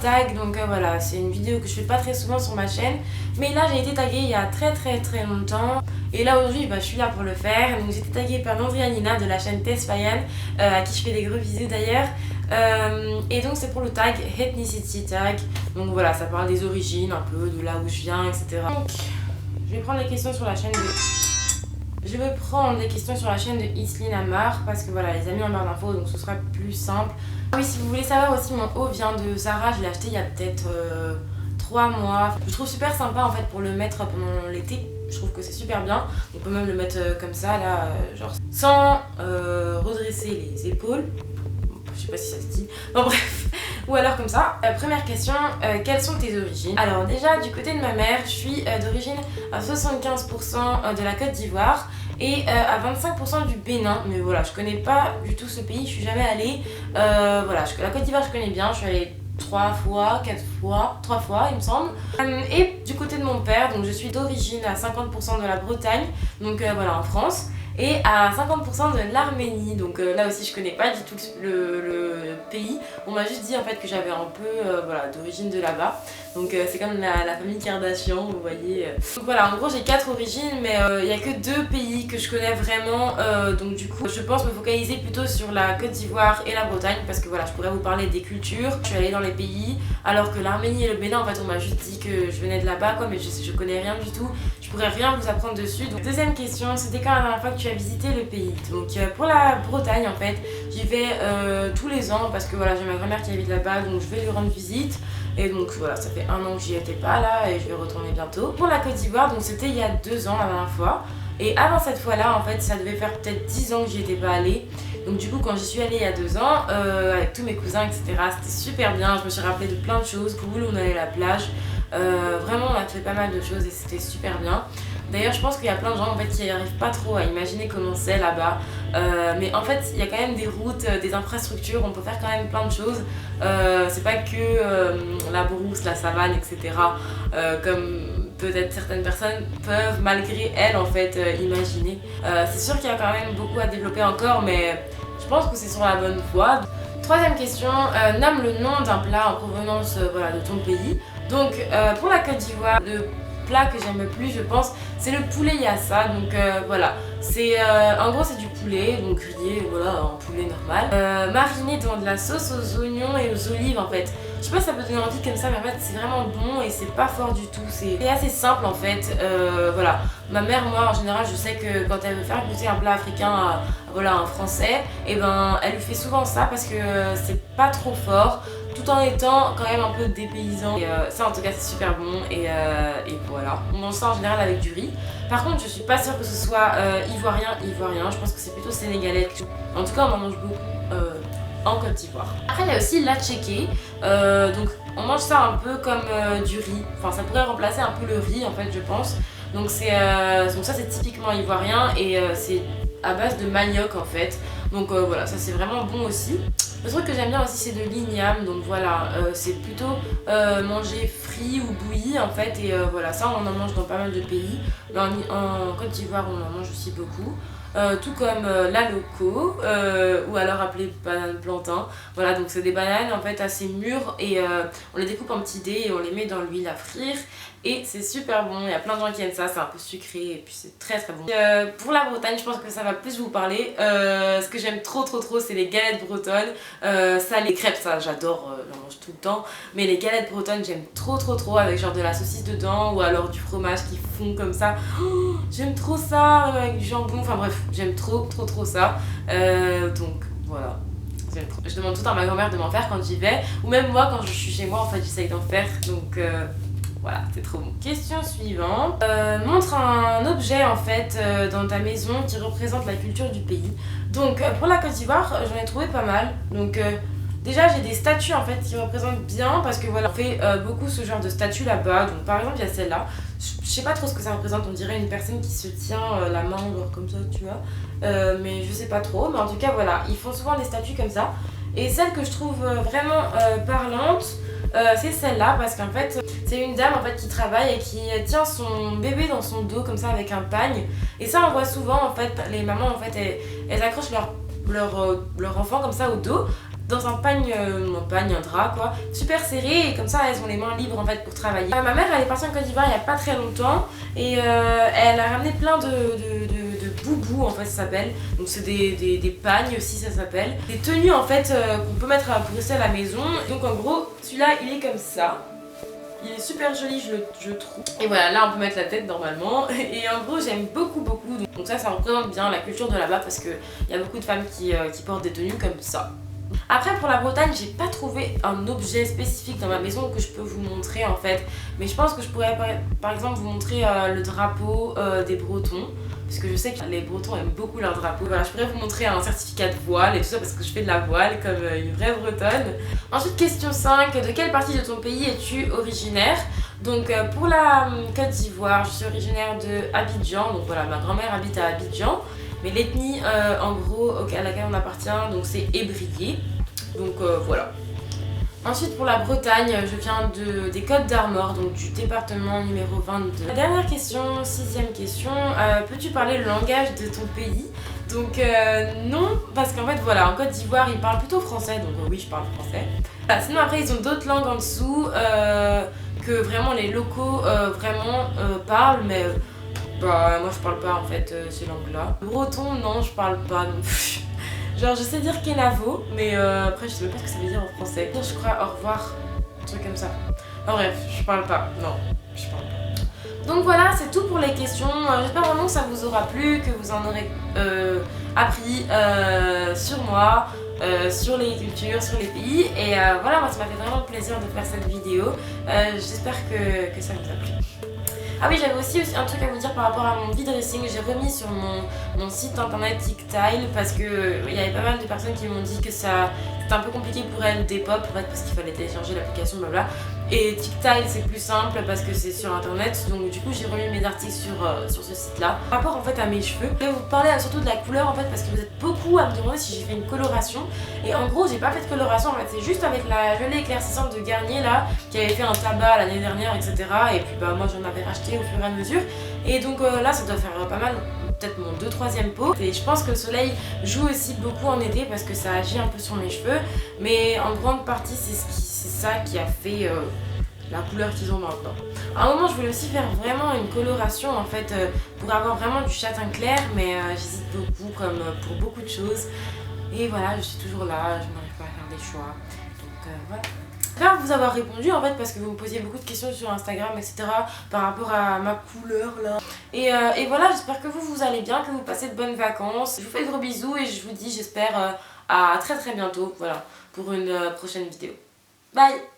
tag, donc voilà, c'est une vidéo que je fais pas très souvent sur ma chaîne, mais là j'ai été taguée il y a très longtemps, et là aujourd'hui je suis là pour le faire. Donc j'ai été taguée par Nandrianina de la chaîne Tess Fayan, à qui je fais des gros bisous d'ailleurs, et donc c'est pour le tag Ethnicity Tag, donc voilà, ça parle des origines, un peu de là où je viens, etc. Donc je vais prendre les questions sur la chaîne de... Je vais prendre des questions sur la chaîne de Isline Amar parce que voilà, les amis en barre d'infos, donc ce sera plus simple. Oui, si vous voulez savoir aussi, mon haut vient de Zara, je l'ai acheté il y a peut-être 3 mois. Je trouve super sympa en fait pour le mettre pendant l'été, je trouve que c'est super bien. On peut même le mettre comme ça là, genre sans redresser les épaules. Je sais pas si ça se dit. Bon bref, ou alors comme ça. Première question, quelles sont tes origines? Alors déjà du côté de ma mère, je suis d'origine à 75% de la Côte d'Ivoire et à 25% du Bénin. Mais voilà, je connais pas du tout ce pays, je suis jamais allée. Voilà, la Côte d'Ivoire je connais bien, je suis allée 3 fois, il me semble. Et du côté de mon père, donc je suis d'origine à 50% de la Bretagne, donc voilà, en France. Et à 50% de l'Arménie, donc là aussi je connais pas du tout le pays. On m'a juste dit en fait que j'avais un peu voilà, d'origine de là-bas. Donc c'est comme la famille Kardashian, vous voyez. Donc voilà, en gros j'ai 4 origines, mais il n'y a que 2 pays que je connais vraiment. Donc du coup je pense me focaliser plutôt sur la Côte d'Ivoire et la Bretagne, parce que voilà, je pourrais vous parler des cultures. Je suis allée dans les pays, alors que l'Arménie et le Bénin en fait on m'a juste dit que je venais de là-bas quoi, mais je connais rien du tout. Je pourrais rien vous apprendre dessus. Donc deuxième question, c'était quand la dernière fois que tu as visité le pays? Donc pour la Bretagne en fait, j'y vais tous les ans parce que voilà, j'ai ma grand-mère qui habite là-bas, donc je vais lui rendre visite. Et donc voilà, ça fait 1 an que j'y étais pas là et je vais retourner bientôt. Pour la Côte d'Ivoire, donc c'était il y a 2 ans la dernière fois. Et avant cette fois-là, en fait, ça devait faire peut-être 10 ans que j'y étais pas allée. Donc du coup, quand j'y suis allée il y a 2 ans, avec tous mes cousins, etc., c'était super bien. Je me suis rappelé de plein de choses, cool, on allait à la plage. Vraiment, on a fait pas mal de choses et c'était super bien. D'ailleurs, je pense qu'il y a plein de gens en fait qui n'arrivent pas trop à imaginer comment c'est là-bas. Mais en fait, il y a quand même des routes, des infrastructures, on peut faire quand même plein de choses. C'est pas que la brousse, la savane, etc. Comme peut-être certaines personnes peuvent, malgré elles, en fait, imaginer. C'est sûr qu'il y a quand même beaucoup à développer encore, mais je pense que c'est sur la bonne voie. Troisième question, nomme le nom d'un plat en provenance voilà, de ton pays. Donc pour la Côte d'Ivoire, le plat que j'aime le plus, je pense, c'est le poulet yassa. Donc voilà, c'est en gros c'est du poulet, donc grillé, voilà, en poulet normal, mariné dans de la sauce aux oignons et aux olives en fait. Je sais pas si ça peut donner envie comme ça, mais en fait c'est vraiment bon et c'est pas fort du tout. C'est assez simple en fait. Voilà, ma mère, moi en général, je sais que quand elle veut faire goûter un plat africain à voilà, un français, et ben elle lui fait souvent ça parce que c'est pas trop fort, tout en étant quand même un peu dépaysant. Et ça en tout cas c'est super bon et voilà. On mange ça en général avec du riz. Par contre je suis pas sûre que ce soit ivoirien, je pense que c'est plutôt sénégalais. En tout cas on en mange beaucoup en Côte d'Ivoire. Après il y a aussi la tchéké, donc on mange ça un peu comme du riz. Enfin ça pourrait remplacer un peu le riz en fait je pense. Donc ça c'est typiquement ivoirien et c'est à base de manioc en fait. Donc voilà, ça c'est vraiment bon aussi. Le truc que j'aime bien aussi c'est de l'igname, donc voilà, c'est plutôt manger frit ou bouilli en fait, et voilà, ça on en mange dans pas mal de pays. En Côte d'Ivoire on en mange aussi beaucoup. Tout comme la loco, ou alors appelée banane plantain. Voilà, donc c'est des bananes en fait assez mûres et on les découpe en petits dés et on les met dans l'huile à frire. Et c'est super bon, il y a plein de gens qui aiment ça, c'est un peu sucré et puis c'est très bon. Pour la Bretagne, je pense que ça va plus vous parler. Ce que j'aime trop c'est les galettes bretonnes. Ça, les crêpes, ça j'adore, j'en mange tout le temps. Mais les galettes bretonnes, j'aime trop avec genre de la saucisse dedans ou alors du fromage qui fond comme ça. Oh, j'aime trop ça, avec du jambon, enfin bref, j'aime trop ça. Donc voilà. Je demande tout à ma grand-mère de m'en faire quand j'y vais. Ou même moi, quand je suis chez moi, en fait, j'essaye d'en faire. Donc voilà, c'est trop bon. Question suivante. Montre un objet en fait dans ta maison qui représente la culture du pays. Donc pour la Côte d'Ivoire, j'en ai trouvé pas mal. Donc déjà j'ai des statues en fait qui représentent bien parce que voilà, on fait beaucoup ce genre de statues là-bas. Donc par exemple il y a celle-là. Je sais pas trop ce que ça représente, on dirait une personne qui se tient la main genre comme ça, tu vois. Mais je sais pas trop. Mais en tout cas voilà, ils font souvent des statues comme ça. Et celle que je trouve vraiment parlante, c'est celle-là parce qu'en fait c'est une dame en fait qui travaille et qui tient son bébé dans son dos comme ça avec un pagne. Et ça on voit souvent en fait les mamans en fait elles accrochent leur enfant comme ça au dos dans un pagne, un drap quoi, super serré, et comme ça elles ont les mains libres en fait pour travailler. Ma mère elle est partie en Côte d'Ivoire il n'y a pas très longtemps et elle a ramené plein de boubous en fait ça s'appelle, donc c'est des pagnes aussi ça s'appelle, des tenues en fait qu'on peut mettre pour rester à la maison. Donc en gros celui-là il est comme ça. Il est super joli, je trouve. Et voilà, là on peut mettre la tête normalement. Et en gros, j'aime beaucoup. Donc ça représente bien la culture de là-bas parce qu'il y a beaucoup de femmes qui portent des tenues comme ça. Après pour la Bretagne, j'ai pas trouvé un objet spécifique dans ma maison que je peux vous montrer en fait. Mais je pense que je pourrais par exemple vous montrer le drapeau des Bretons. Parce que je sais que les Bretons aiment beaucoup leur drapeau. Voilà, je pourrais vous montrer un certificat de voile et tout ça parce que je fais de la voile comme une vraie Bretonne. Ensuite, question 5. De quelle partie de ton pays es-tu originaire? Donc pour la Côte d'Ivoire, je suis originaire de Abidjan. Donc voilà, ma grand-mère habite à Abidjan. Mais l'ethnie en gros à laquelle on appartient, donc c'est Ébrié. Donc voilà. Ensuite pour la Bretagne, je viens des Côtes d'Armor, donc du département numéro 22. La dernière question, 6e question, peux-tu parler le langage de ton pays? Donc non, parce qu'en fait voilà, en Côte d'Ivoire ils parlent plutôt français, donc oui je parle français. Sinon après ils ont d'autres langues en dessous que vraiment les locaux parlent, mais bah moi je parle pas en fait ces langues-là. Breton non je parle pas non plus. Genre je sais dire Kenavo, mais après je sais même pas ce que ça veut dire en français. Je crois au revoir, un truc comme ça. En bref, je parle pas, non, je parle pas. Donc voilà, c'est tout pour les questions. J'espère vraiment que ça vous aura plu, que vous en aurez appris sur moi, sur les cultures, sur les pays. Et voilà, moi ça m'a fait vraiment plaisir de faire cette vidéo. J'espère que ça vous a plu. Ah oui, j'avais aussi un truc à vous dire par rapport à mon V-dressing. J'ai remis sur mon site internet TikTile parce que il y avait pas mal de personnes qui m'ont dit que c'était un peu compliqué pour elles Depop en fait parce qu'il fallait télécharger l'application blabla. Et TikTile c'est plus simple parce que c'est sur internet, donc du coup j'ai remis mes articles sur ce site là. Par rapport en fait à mes cheveux, je vais vous parler surtout de la couleur en fait parce que vous êtes beaucoup à me demander si j'ai fait une coloration. Et en gros j'ai pas fait de coloration en fait, c'est juste avec la gelée éclaircissante de Garnier là qui avait fait un tabac l'année dernière etc. Et puis bah moi j'en avais racheté au fur et à mesure. Et donc là ça doit faire pas mal, peut-être mon 2-3e pot. Et je pense que le soleil joue aussi beaucoup en été parce que ça agit un peu sur mes cheveux. Mais en grande partie c'est ça qui a fait la couleur qu'ils ont maintenant. À un moment je voulais aussi faire vraiment une coloration en fait pour avoir vraiment du châtain clair. Mais j'hésite beaucoup comme pour beaucoup de choses. Et voilà, je suis toujours là, je n'arrive pas à faire des choix. Donc voilà. J'espère vous avoir répondu en fait parce que vous me posiez beaucoup de questions sur Instagram etc. par rapport à ma couleur là. Et voilà, j'espère que vous allez bien, que vous passez de bonnes vacances. Je vous fais de gros bisous et je vous dis j'espère à très bientôt voilà, pour une prochaine vidéo. Bye.